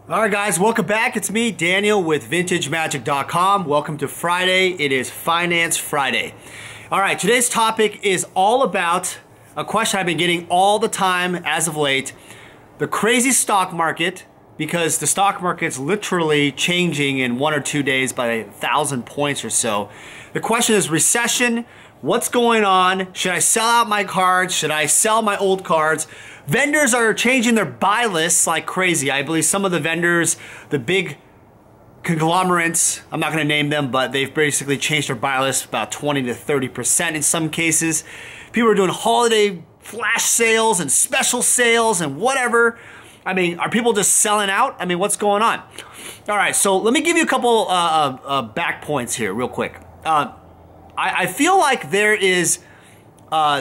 All right, guys, welcome back. It's me, Daniel, with VintageMagic.com. Welcome to Friday. It is Finance Friday. All right, today's topic is all about a question I've been getting all the time as of late. The crazy stock market, because the stock market's literally changing in 1 or 2 days by 1,000 points or so. The question is recession. What's going on? Should I sell out my cards? Should I sell my old cards? Vendors are changing their buy lists like crazy. I believe some of the vendors, the big conglomerates, I'm not going to name them, but they've basically changed their buy list about 20 to 30% in some cases. People are doing holiday flash sales and special sales and whatever. I mean, are people just selling out? I mean, what's going on? All right, so let me give you a couple back points here real quick. I feel like there is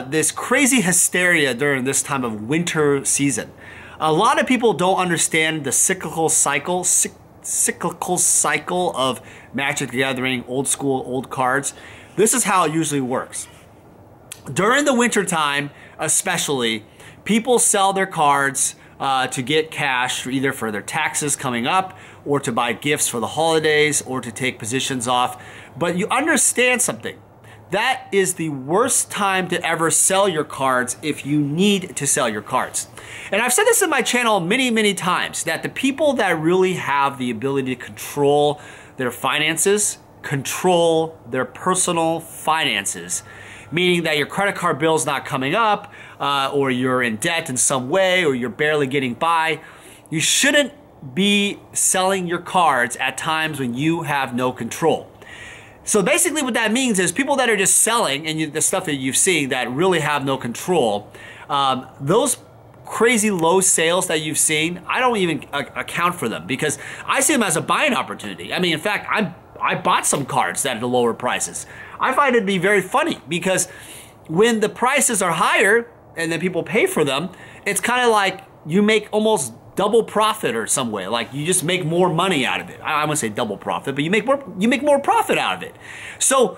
this crazy hysteria during this time of winter season. A lot of people don't understand the cyclical cycle of Magic the Gathering, old school, old cards. This is how it usually works. During the winter time, especially, people sell their cards to get cash either for their taxes coming up or to buy gifts for the holidays or to take positions off. But you understand something. That is the worst time to ever sell your cards if you need to sell your cards. And I've said this in my channel many times, that the people that really have the ability to control their finances, control their personal finances, meaning that your credit card bill is not coming up, or you're in debt in some way, or you're barely getting by, you shouldn't be selling your cards at times when you have no control. So basically what that means is people that are just selling, and the stuff that you've seen that really have no control, those crazy low sales that you've seen, I don't even account for them because I see them as a buying opportunity. I mean, in fact, I bought some cards that are lower prices. I find it to be very funny because when the prices are higher and then people pay for them, it's kind of like you make almost double profit or some way. Like you just make more money out of it. I wouldn't say double profit, but you make more profit out of it. So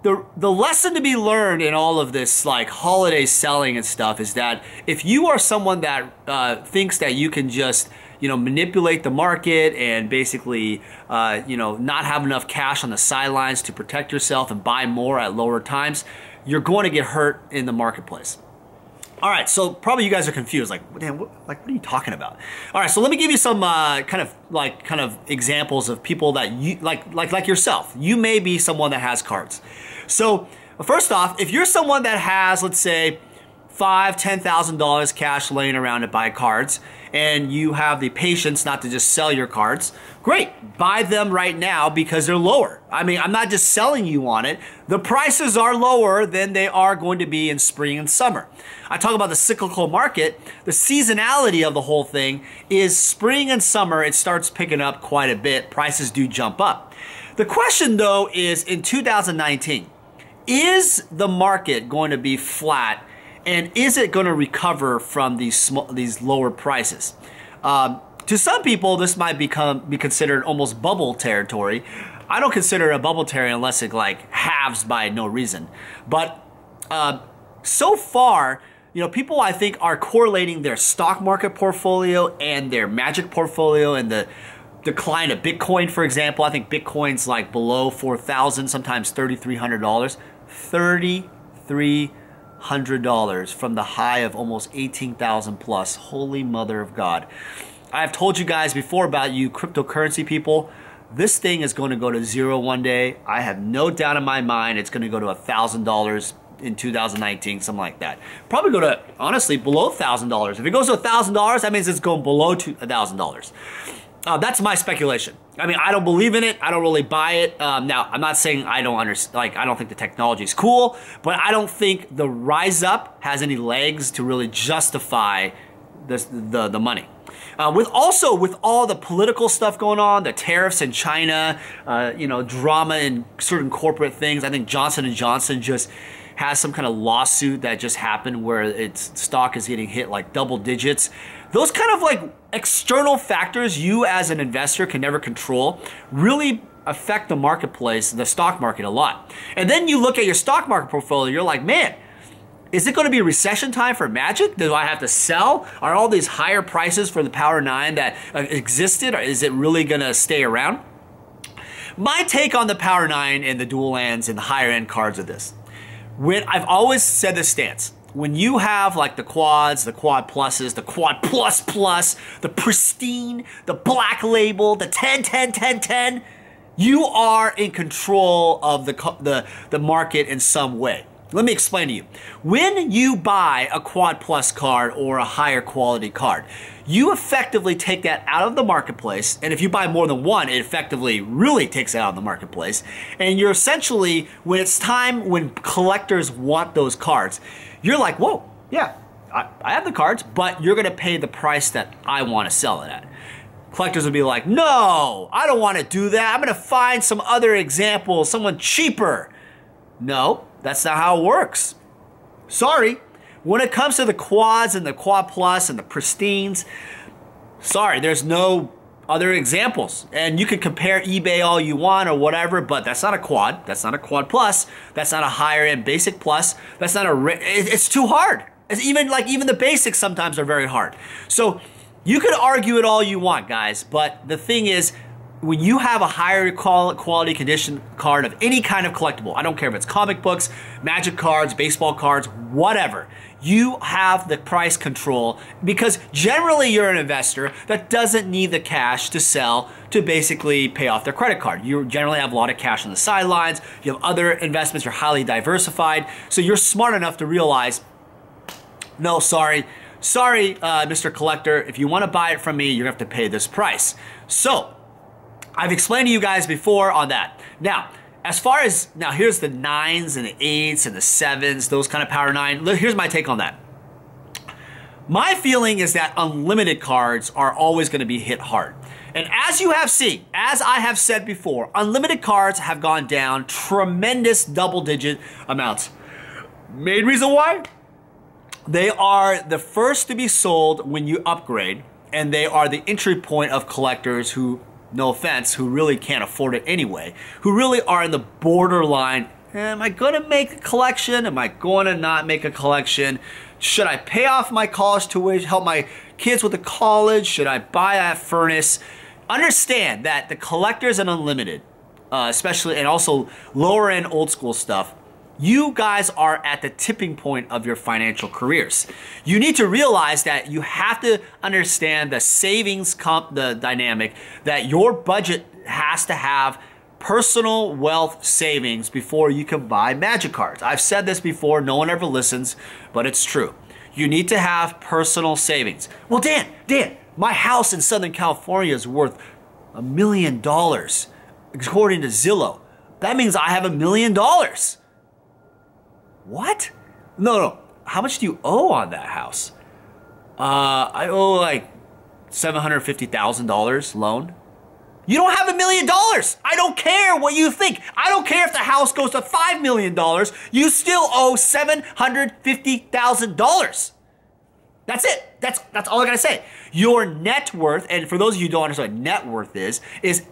the lesson to be learned in all of this like holiday selling and stuff is that if you are someone that thinks that you can just manipulate the market and basically not have enough cash on the sidelines to protect yourself and buy more at lower times, you're going to get hurt in the marketplace. All right, so probably you guys are confused, like, damn, what are you talking about? All right, so let me give you some kind of examples of people that you like yourself. You may be someone that has cards. So first off, if you're someone that has, let's say, $5,000, $10,000 cash laying around to buy cards, and you have the patience not to just sell your cards, great, buy them right now because they're lower. I mean, I'm not just selling you on it. The prices are lower than they are going to be in spring and summer. I talk about the cyclical market. The seasonality of the whole thing is spring and summer, it starts picking up quite a bit. Prices do jump up. The question though is in 2019, is the market going to be flat? And is it going to recover from these lower prices? To some people, this might be considered almost bubble territory. I don't consider it a bubble territory unless it like halves by no reason. But so far, people I think are correlating their stock market portfolio and their Magic portfolio and the decline of Bitcoin, for example. I think Bitcoin's like below 4,000, sometimes $3,300. $3,300 from the high of almost 18,000 plus. Holy mother of God. I've told you guys before about you cryptocurrency people. This thing is going to go to zero one day. I have no doubt in my mind it's going to go to $1,000 in 2019, something like that. Probably go to, honestly, below $1,000. If it goes to $1,000, that means it's going below $1,000. That's my speculation. I mean, I don't believe in it. I don't really buy it. Now, I'm not saying I don't understand. Like, I don't think the technology is cool, but I don't think the rise up has any legs to really justify the money. With all the political stuff going on, the tariffs in China, drama in certain corporate things. I think Johnson & Johnson just has some kind of lawsuit that just happened where its stock is getting hit like double digits. Those kind of like external factors you as an investor can never control really affect the marketplace, the stock market a lot. And then you look at your stock market portfolio, you're like, man, Is it going to be recession time for Magic? Do I have to sell? Are all these higher prices for the Power 9 that existed, or is it really going to stay around? My take on the Power 9 and the dual lands and the higher end cards of this. I've always said this stance. When you have like the quads, the quad pluses, the quad plus plus, the pristine, the black label, the 10, 10, 10, 10, you are in control of the market in some way. Let me explain to you. When you buy a quad plus card or a higher quality card, you effectively take that out of the marketplace. And if you buy more than one, it effectively really takes it out of the marketplace. And you're essentially, when it's time when collectors want those cards, you're like, whoa, yeah, I have the cards, but you're gonna pay the price that I wanna sell it at. Collectors would be like, no, I don't wanna do that. I'm gonna find some other example, someone cheaper. No, that's not how it works. Sorry. When it comes to the quads and the quad plus and the pristines, sorry, there's no other examples. And you can compare eBay all you want or whatever, but that's not a quad. That's not a quad plus. That's not a higher end basic plus. That's not it's too hard. It's even the basics sometimes are very hard. So you could argue it all you want, guys, but the thing is, when you have a higher quality condition card of any kind of collectible, I don't care if it's comic books, Magic cards, baseball cards, whatever, you have the price control because generally you're an investor that doesn't need the cash to sell to basically pay off their credit card. You generally have a lot of cash on the sidelines, you have other investments, you're highly diversified, so you're smart enough to realize, no, sorry, Mr. Collector, if you want to buy it from me, you're going to have to pay this price. So, I've explained to you guys before on that. Now, as far as, here's the 9s and the 8s and the 7s, those kind of Power 9. Here's my take on that. My feeling is that unlimited cards are always going to be hit hard. And as you have seen, as I have said before, unlimited cards have gone down tremendous double-digit amounts. Main reason why? They are the first to be sold when you upgrade, and they are the entry point of collectors who, no offense, who really can't afford it anyway, who really are in the borderline, am I going to make a collection? Am I going to not make a collection? Should I pay off my college tuition, help my kids with the college? Should I buy that furnace? Understand that the collectors and unlimited, especially, and also lower end old school stuff, you guys are at the tipping point of your financial careers. You need to realize that you have to understand the savings the dynamic, that your budget has to have personal wealth savings before you can buy Magic cards. I've said this before, no one ever listens, but it's true. You need to have personal savings. Well, Dan, my house in Southern California is worth $1 million, according to Zillow. That means I have $1 million. What? No. How much do you owe on that house? I owe like $750,000 loan. You don't have $1 million. I don't care what you think. I don't care if the house goes to $5 million. You still owe $750,000. That's it. That's all I gotta say. Your net worth, and for those of you who don't understand what net worth is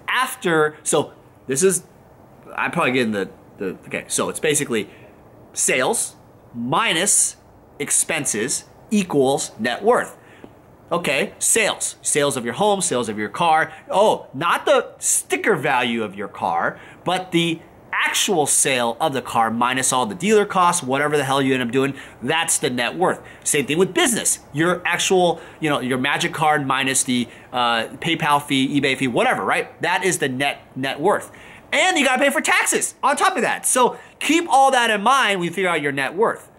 after, so this is, I'm probably getting okay, so it's basically sales minus expenses equals net worth. Okay, sales of your home, sales of your car. Oh, not the sticker value of your car, but the actual sale of the car minus all the dealer costs, whatever the hell you end up doing, that's the net worth. Same thing with business. Your actual, your Magic card minus the PayPal fee, eBay fee, whatever, right? That is the net worth. And you gotta pay for taxes on top of that. So keep all that in mind when you figure out your net worth.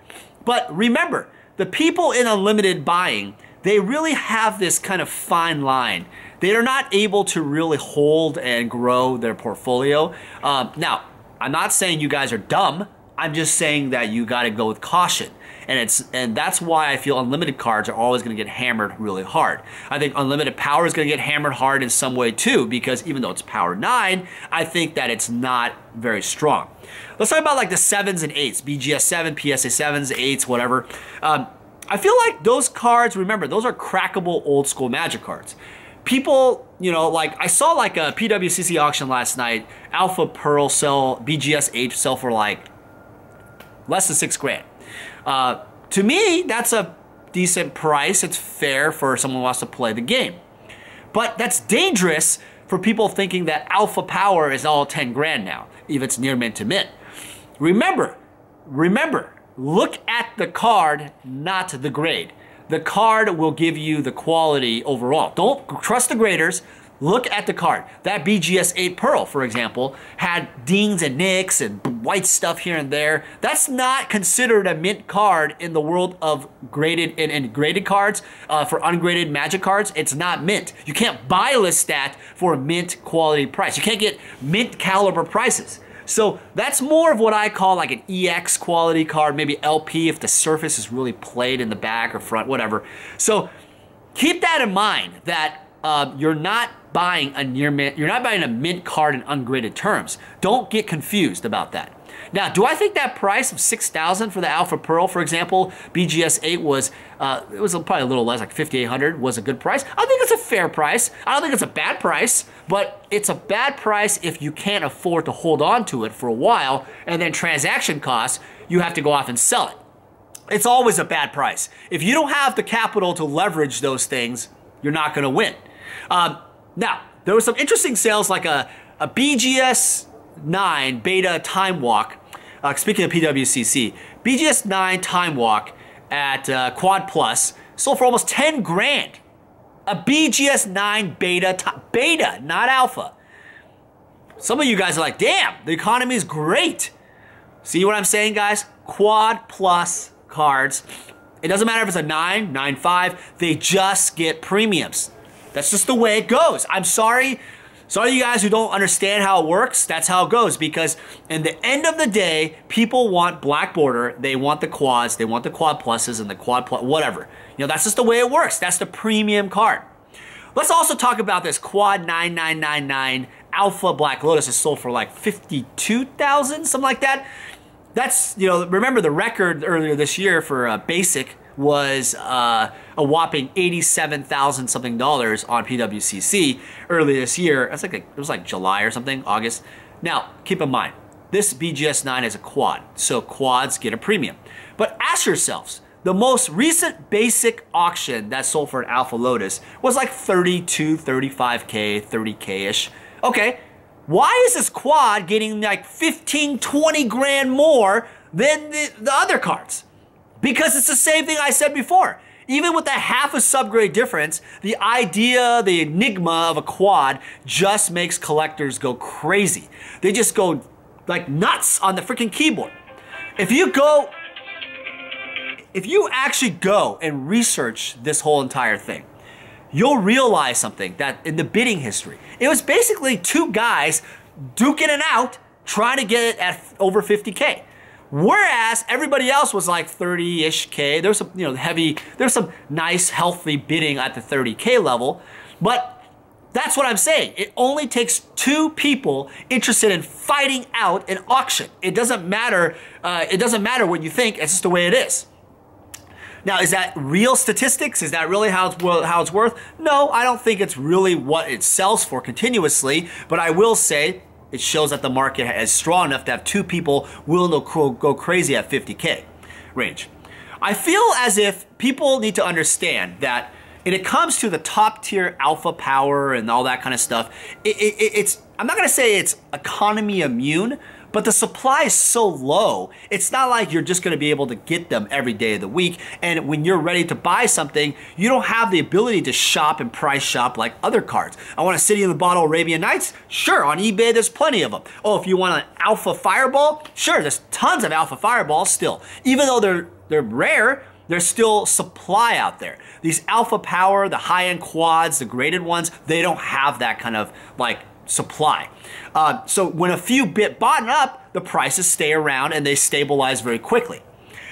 But remember, the people in unlimited buying, they really have this kind of fine line. They are not able to really hold and grow their portfolio. Now, I'm not saying you guys are dumb. I'm just saying that you gotta go with caution. And that's why I feel unlimited cards are always gonna get hammered really hard. I think unlimited power is gonna get hammered hard in some way too, because even though it's power 9, I think that it's not very strong. Let's talk about like the 7s and 8s, BGS 7, PSA 7s, 8s, whatever. I feel like those cards, remember, those are crackable old school Magic cards. People, like I saw like a PWCC auction last night, Alpha Pearl sell, BGS 8 sell for like less than $6 grand. to me, that's a decent price. It's fair for someone who wants to play the game. But that's dangerous for people thinking that alpha power is all 10 grand now, if it's near mint to mint. Remember, look at the card, not the grade. The card will give you the quality overall. Don't trust the graders. Look at the card. That BGS 8 Pearl, for example, had dings and nicks and white stuff here and there. That's not considered a mint card in the world of graded and graded cards. For ungraded Magic cards, it's not mint. You can't buy list that for a mint quality price. You can't get mint caliber prices. So that's more of what I call like an EX quality card, maybe LP if the surface is really played in the back or front, whatever. So keep that in mind, that you're not buying a near mint, you're not buying a mint card in ungraded terms. Don't get confused about that. Now, do I think that price of $6,000 for the Alpha Pearl, for example, BGS 8 was, it was probably a little less, like $5,800 was a good price? I think it's a fair price. I don't think it's a bad price, but it's a bad price if you can't afford to hold on to it for a while, and then transaction costs, you have to go off and sell it. It's always a bad price. If you don't have the capital to leverage those things, you're not gonna win. Now, there were some interesting sales like a BGS 9 beta time walk. Speaking of PWCC, BGS 9 time walk at Quad Plus sold for almost 10 grand. A BGS 9 beta, not alpha. Some of you guys are like, damn, the economy is great. See what I'm saying, guys? Quad Plus cards. It doesn't matter if it's a 9, 9.5, they just get premiums. That's just the way it goes. I'm sorry. Sorry, you guys who don't understand how it works. That's how it goes, because in the end of the day, people want black border. They want the quads. They want the quad pluses and the quad plus, whatever. You know, that's just the way it works. That's the premium card. Let's also talk about this quad 9999 Alpha Black Lotus is sold for like 52,000, something like that. That's, you know, remember the record earlier this year for basic was a whopping 87,000 something dollars on PWCC earlier this year. That's like it was like July or something, August. Now, keep in mind, this BGS 9 is a quad, so quads get a premium. But ask yourselves, the most recent basic auction that sold for an Alpha Lotus was like 32, 35K, 30K-ish. Okay, why is this quad getting like 15, 20 grand more than the other cards? Because it's the same thing I said before. Even with a half a subgrade difference, the idea, the enigma of a quad just makes collectors go crazy. They just go like nuts on the freaking keyboard. If you actually go and research this whole entire thing, you'll realize something, that in the bidding history, it was basically two guys duking it out, trying to get it at over 50K. Whereas everybody else was like 30-ish K. There's some, you know, there's some nice, healthy bidding at the 30K level. But that's what I'm saying. It only takes two people interested in fighting out an auction. It doesn't matter. It doesn't matter what you think. It's just the way it is. Now, is that real statistics? Is that really how it's worth? No, I don't think it's really what it sells for continuously. But I will say, it shows that the market is strong enough to have two people willing to go crazy at 50K range. I feel as if people need to understand that when it comes to the top tier alpha power and all that kind of stuff, I'm not gonna say it's economy immune, but the supply is so low, it's not like you're just gonna be able to get them every day of the week. And when you're ready to buy something, you don't have the ability to shop and price shop like other cards. I want a City in the Bottle Arabian Nights? Sure, on eBay there's plenty of them. Oh, if you want an Alpha Fireball? Sure, there's tons of Alpha Fireballs still. Even though they're rare, there's still supply out there. These Alpha Power, the high-end quads, the graded ones, they don't have that kind of like supply. So when a few bit bought up, the prices stay around and they stabilize very quickly.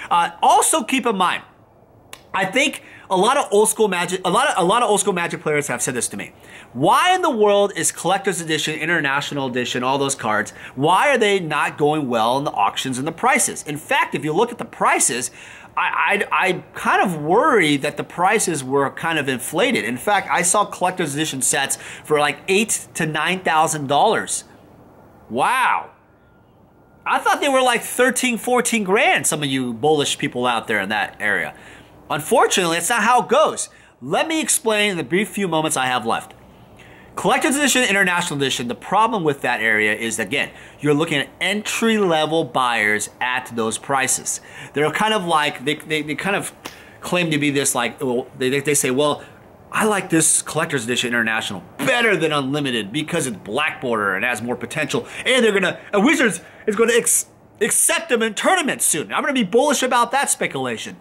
Also keep in mind, I think a lot of old school Magic players have said this to me. Why in the world is Collector's Edition, International Edition, all those cards, why are they not going well in the auctions and the prices? In fact, if you look at the prices, I kind of worry that the prices were kind of inflated. In fact, I saw Collector's Edition sets for like $8,000 to $9,000. Wow. I thought they were like 13, 14 grand, some of you bullish people out there in that area. Unfortunately, that's not how it goes. Let me explain in the brief few moments I have left. Collector's Edition, International Edition, the problem with that area is, again, you're looking at entry-level buyers at those prices. They're kind of like, they kind of claim to be this like, well, they say, well, I like this Collector's Edition International better than Unlimited because it's black border and has more potential. And Wizards is going to accept them in tournaments soon. I'm going to be bullish about that speculation.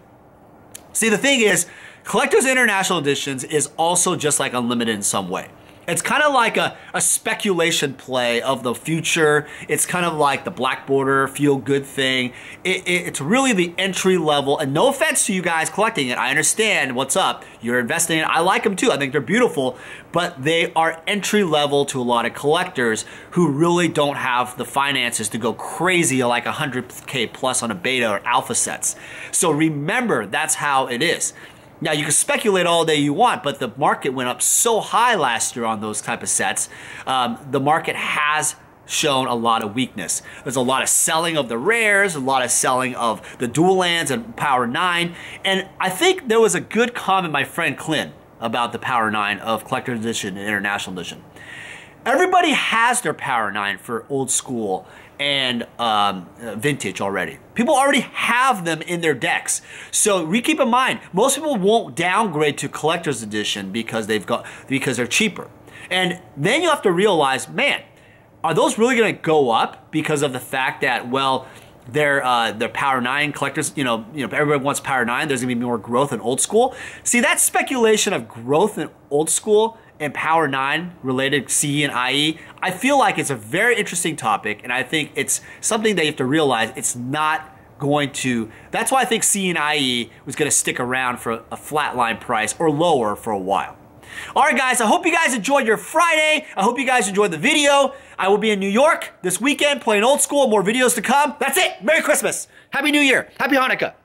See, the thing is, Collector's International Editions is also just like Unlimited in some way. It's kind of like a speculation play of the future. It's kind of like the black border feel-good thing. It's really the entry level, and no offense to you guys collecting it. I understand what's up. You're investing in it. I like them too. I think they're beautiful, but they are entry level to a lot of collectors who really don't have the finances to go crazy like 100K plus on a beta or alpha sets. So remember, that's how it is. Now, you can speculate all day you want, but the market went up so high last year on those type of sets. The market has shown a lot of weakness. There's a lot of selling of the rares, a lot of selling of the dual lands and Power 9. And I think there was a good comment my friend Clint about the Power 9 of Collector's Edition and International Edition. Everybody has their Power 9 for old school and vintage already. People already have them in their decks. So keep in mind, most people won't downgrade to Collector's Edition because they're cheaper. And then you have to realize, man, are those really gonna go up because of the fact that, well, they're Power 9 collectors, everybody wants Power 9, there's gonna be more growth in old school. See, that speculation of growth in old school and Power 9 related CE and IE, I feel like it's a very interesting topic, and I think it's something that you have to realize it's not going to, that's why I think CE and IE was gonna stick around for a flatline price or lower for a while. All right, guys, I hope you guys enjoyed your Friday. I hope you guys enjoyed the video. I will be in New York this weekend playing old school, more videos to come. That's it. Merry Christmas. Happy New Year. Happy Hanukkah.